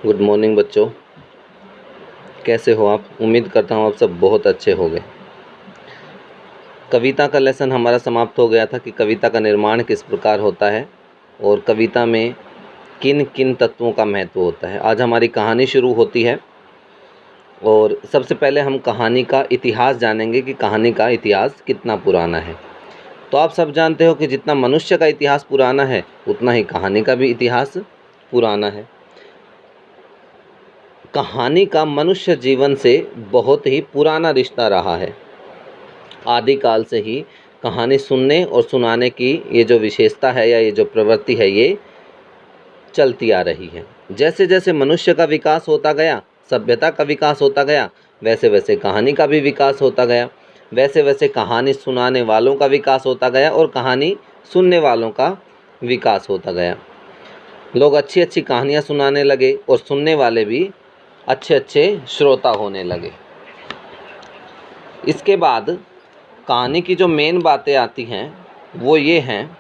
Good morning बच्चों, कैसे हो आप। उम्मीद करता हूँ आप सब बहुत अच्छे होंगे। कविता का लेसन हमारा समाप्त हो गया था कि कविता का निर्माण किस प्रकार होता है और कविता में किन किन तत्वों का महत्व होता है। आज हमारी कहानी शुरू होती है और सबसे पहले हम कहानी का इतिहास जानेंगे कि कहानी का इतिहास कितना पुराना है। तो आप सब जानते हो कि जितना मनुष्य का इतिहास पुराना है उतना ही कहानी का भी इतिहास पुराना है। कहानी का मनुष्य जीवन से बहुत ही पुराना रिश्ता रहा है। आदिकाल से ही कहानी सुनने और सुनाने की ये जो विशेषता है या ये जो प्रवृत्ति है ये चलती आ रही है। जैसे जैसे मनुष्य का विकास होता गया, सभ्यता का विकास होता गया, वैसे वैसे कहानी का भी विकास होता गया। वैसे वैसे कहानी सुनाने वालों का विकास होता गया और कहानी सुनने वालों का विकास होता गया। लोग अच्छी अच्छी कहानियाँ सुनाने लगे और सुनने वाले भी अच्छे अच्छे श्रोता होने लगे। इसके बाद कहानी की जो मेन बातें आती हैं वो ये हैं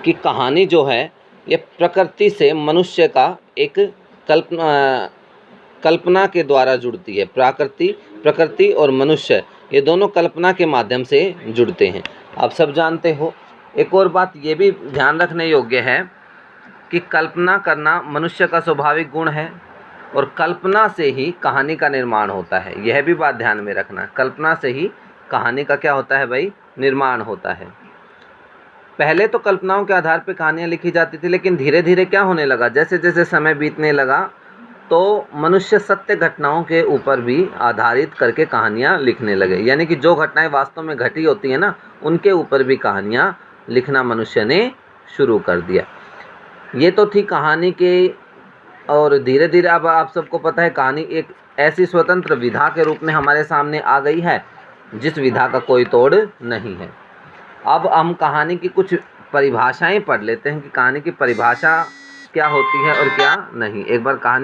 कि कहानी जो है ये प्रकृति से मनुष्य का एक कल्पना के द्वारा जुड़ती है। प्रकृति और मनुष्य ये दोनों कल्पना के माध्यम से जुड़ते हैं। आप सब जानते हो। एक और बात ये भी ध्यान रखने योग्य है कि कल्पना करना मनुष्य का स्वाभाविक गुण है और कल्पना से ही कहानी का निर्माण होता है। यह भी बात ध्यान में रखना। कल्पना से ही कहानी का क्या होता है भाई, निर्माण होता है। पहले तो कल्पनाओं के आधार पर कहानियाँ लिखी जाती थी, लेकिन धीरे धीरे क्या होने लगा, जैसे जैसे समय बीतने लगा तो मनुष्य सत्य घटनाओं के ऊपर भी आधारित करके कहानियाँ लिखने लगे। यानी कि जो घटनाएं वास्तव में घटी होती हैं ना, उनके ऊपर भी कहानियाँ लिखना मनुष्य ने शुरू कर दिया। ये तो थी कहानी के। और धीरे धीरे अब आप सबको पता है कहानी एक ऐसी स्वतंत्र विधा के रूप में हमारे सामने आ गई है जिस विधा का कोई तोड़ नहीं है। अब हम कहानी की कुछ परिभाषाएं पढ़ लेते हैं कि कहानी की परिभाषा क्या होती है और क्या नहीं। एक बार कहानी